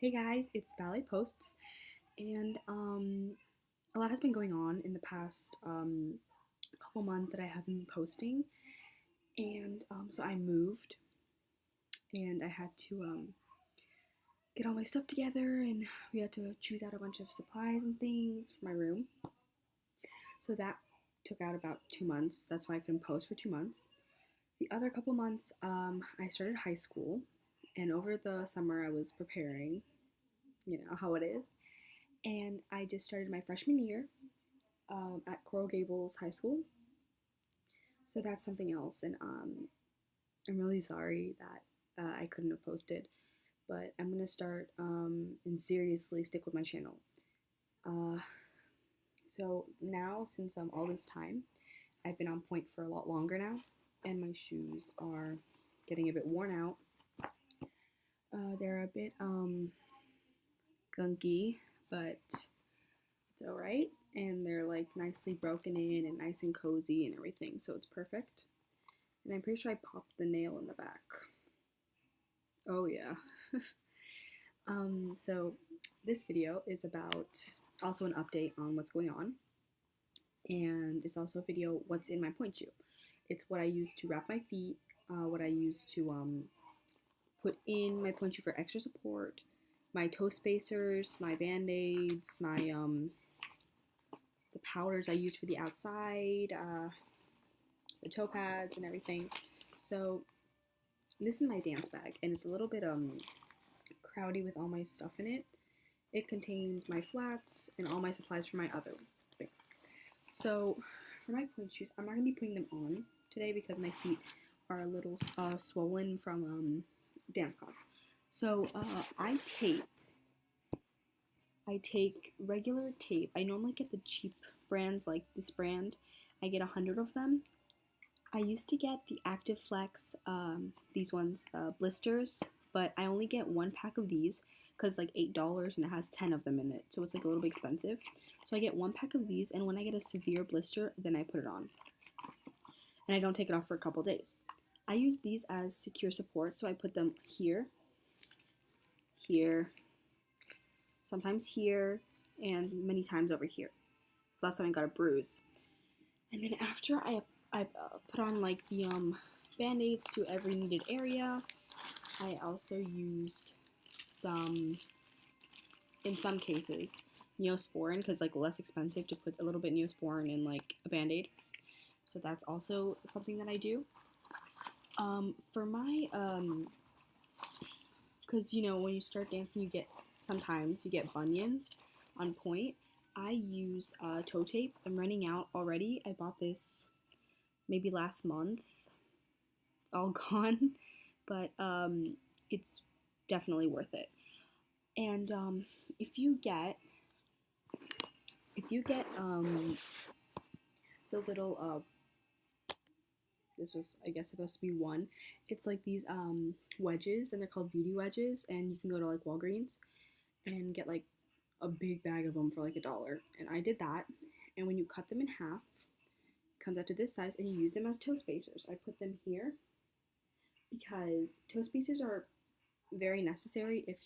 Hey guys, it's Ballet Posts, and a lot has been going on in the past couple months that I haven't been posting, and so I moved, and I had to get all my stuff together, and we had to choose out a bunch of supplies and things for my room. So that took out about 2 months. That's why I couldn't post for 2 months. The other couple months, I started high school, and over the summer I was preparing. You know how it is. And I just started my freshman year at Coral Gables High School. So that's something else, and I'm really sorry that I couldn't have posted, but I'm gonna start and seriously stick with my channel. Uh, so now, since all this time, I've been on point for a lot longer now, and my shoes are getting a bit worn out. They're a bit gunky, but it's alright. And they're like nicely broken in and nice and cozy and everything, so it's perfect. And I'm pretty sure I popped the nail in the back. Oh yeah. So this video is about also an update on what's going on, and it's also a video what's in my pointe shoe. It's what I use to wrap my feet, what I use to put in my pointe shoe for extra support, my toe spacers, my band-aids, my the powders I use for the outside, the toe pads and everything. So this is my dance bag, and it's a little bit crowdy with all my stuff in it. It contains my flats and all my supplies for my other things. So for my pointe shoes, I'm not going to be putting them on today because my feet are a little swollen from dance class. So I take regular tape. I normally get the cheap brands like this brand. I get 100 of them. I used to get the Active Flex, these ones, blisters, but I only get one pack of these because it's like $8 and it has 10 of them in it, so it's like a little bit expensive. So I get one pack of these, and when I get a severe blister, then I put it on. And I don't take it off for a couple days. I use these as secure support, so I put them here, here, sometimes here, and many times over here. So last time I got a bruise. And then after I put on like the band-aids to every needed area, I also use some, in some cases, Neosporin, because like less expensive to put a little bit Neosporin in like a band-aid. So that's also something that I do. For my, because you know when you start dancing, sometimes you get bunions on point. I use toe tape. I'm running out already. I bought this maybe last month. It's all gone, but it's definitely worth it. And if you get the little this was, I guess, supposed to be one. It's like these wedges, and they're called beauty wedges, and you can go to like Walgreens and get like a big bag of them for like $1. And I did that, and when you cut them in half, it comes out to this size, and you use them as toe spacers. I put them here because toe spacers are very necessary if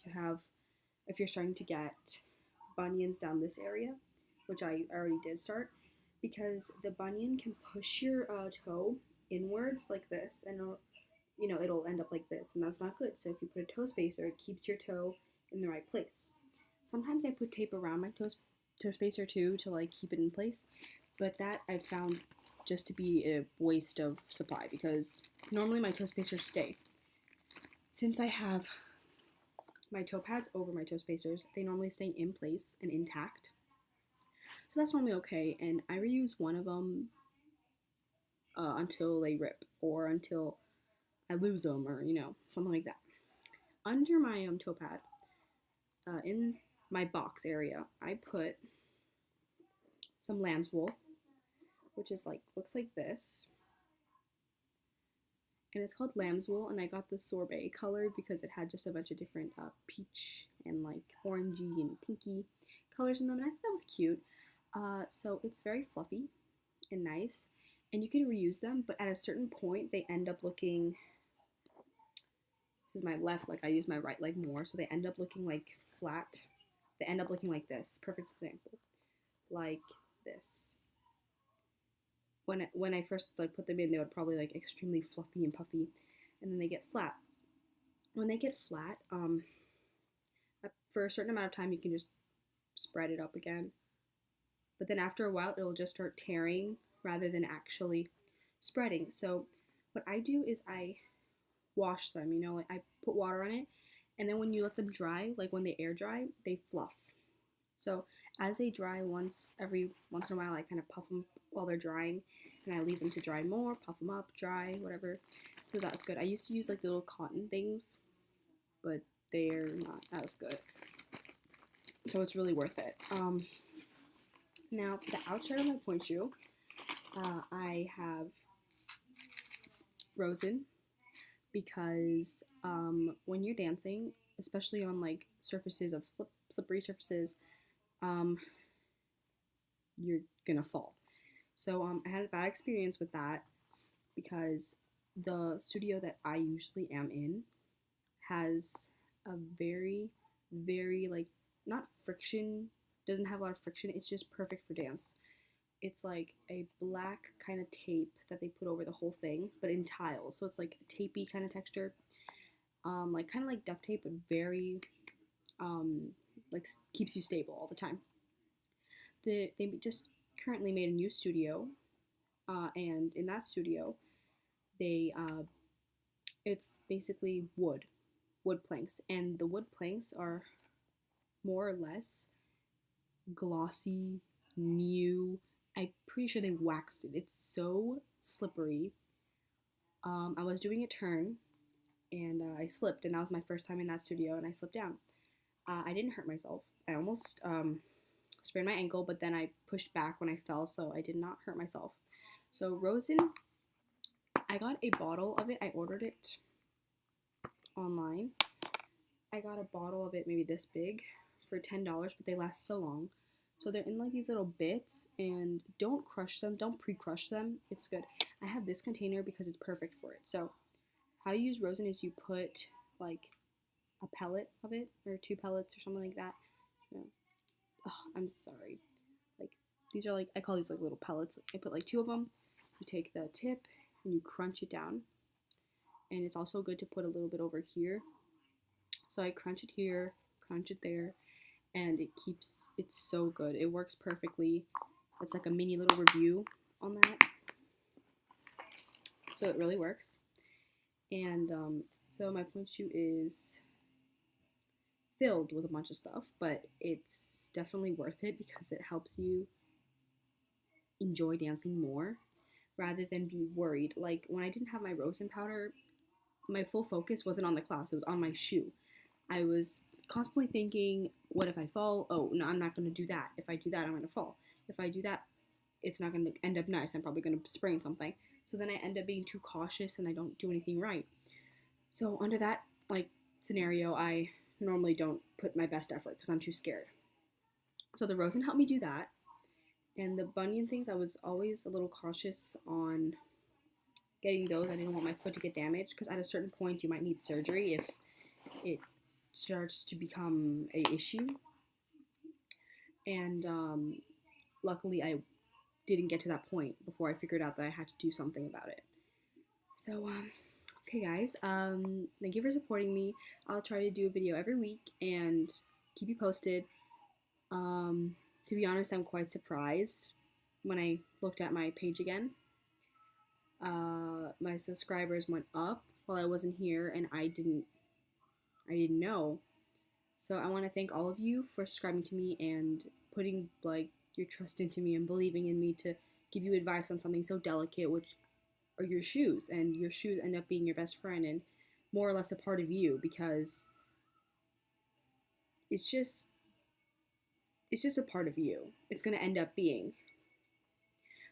you're starting to get bunions down this area, which I already did start, because the bunion can push your toe inwards like this, and it'll end up like this, and that's not good. So if you put a toe spacer, it keeps your toe in the right place. Sometimes I put tape around my toe spacer too to like keep it in place, but that I've found just to be a waste of supply because normally my toe spacers stay. Since I have my toe pads over my toe spacers, they normally stay in place and intact. So that's normally okay, and I reuse one of them until they rip or until I lose them, or something like that. Under my toe pad, in my box area, I put some lamb's wool, which is looks like this, and it's called lamb's wool, and I got the sorbet color because it had just a bunch of different peach and like orangey and pinky colors in them, and I thought that was cute. So it's very fluffy and nice, and you can reuse them, but at a certain point they end up looking, this is my left leg, I use my right leg more, so they end up looking like flat. They end up looking like this. Perfect example. Like this. When I first like put them in, they would probably like extremely fluffy and puffy, and then they get flat. When they get flat, for a certain amount of time, you can just spread it up again. But then after a while, it'll just start tearing rather than actually spreading. So what I do is I wash them, you know, like I put water on it, and then when you let them dry, like when they air dry, they fluff. So as they dry, every once in a while, I kind of puff them while they're drying, and I leave them to dry more, puff them up, dry, whatever. So that's good. I used to use like little cotton things, but they're not as good. So it's really worth it. Now the outside of my pointe shoe, I have rosin because when you're dancing, especially on like surfaces of slippery surfaces, you're gonna fall. So I had a bad experience with that because the studio that I usually am in has a very, very like not friction, doesn't have a lot of friction. It's just perfect for dance. It's like a black kind of tape that they put over the whole thing, but in tiles. So it's like a tapey kind of texture, like kind of like duct tape, but very like keeps you stable all the time. They just currently made a new studio, and in that studio, they it's basically wood planks, and the wood planks are more or less glossy, new. I'm pretty sure they waxed it. It's so slippery. I was doing a turn and I slipped, and that was my first time in that studio, and I slipped down. I didn't hurt myself. I almost sprained my ankle, but then I pushed back when I fell, so I did not hurt myself. So rosin, I got a bottle of it. I ordered it online. I got a bottle of it maybe this big for $10, but they last so long. So they're in like these little bits, and don't crush them. Don't pre-crush them. It's good. I have this container because it's perfect for it. So how you use rosin is you put like a pellet of it or 2 pellets or something like that. So, oh, I'm sorry. Like these are like, I call these like little pellets. I put like 2 of them. You take the tip and you crunch it down. And it's also good to put a little bit over here. So I crunch it here, crunch it there, and it's so good. It works perfectly. It's like a mini little review on that. So it really works. And so my pointe shoe is filled with a bunch of stuff, but it's definitely worth it because it helps you enjoy dancing more rather than be worried. Like when I didn't have my rosin powder, my full focus wasn't on the class, it was on my shoe. I was constantly thinking, what if I fall? Oh, no, I'm not going to do that. If I do that, I'm going to fall. If I do that, it's not going to end up nice. I'm probably going to sprain something. So then I end up being too cautious and I don't do anything right. So under that like scenario, I normally don't put my best effort because I'm too scared. So the rosin helped me do that. And the bunion things, I was always a little cautious on getting those. I didn't want my foot to get damaged because at a certain point you might need surgery if it starts to become a issue. And luckily I didn't get to that point before I figured out that I had to do something about it. So okay guys, thank you for supporting me. I'll try to do a video every week and keep you posted. To be honest, I'm quite surprised when I looked at my page again. My subscribers went up while I wasn't here, and I didn't know. So I want to thank all of you for subscribing to me and putting like your trust into me and believing in me to give you advice on something so delicate, which are your shoes. And your shoes end up being your best friend and more or less a part of you because it's just a part of you. It's going to end up being.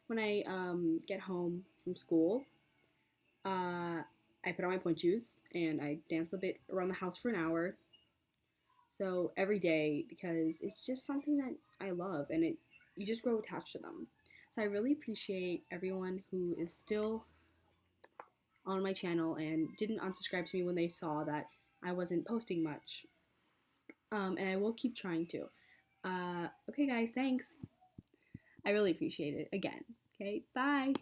When I get home from school, I put on my pointe shoes and I dance a bit around the house for an hour. So every day, because it's just something that I love, and you just grow attached to them. So I really appreciate everyone who is still on my channel and didn't unsubscribe to me when they saw that I wasn't posting much. And I will keep trying to. Okay, guys, thanks. I really appreciate it again. Okay, bye.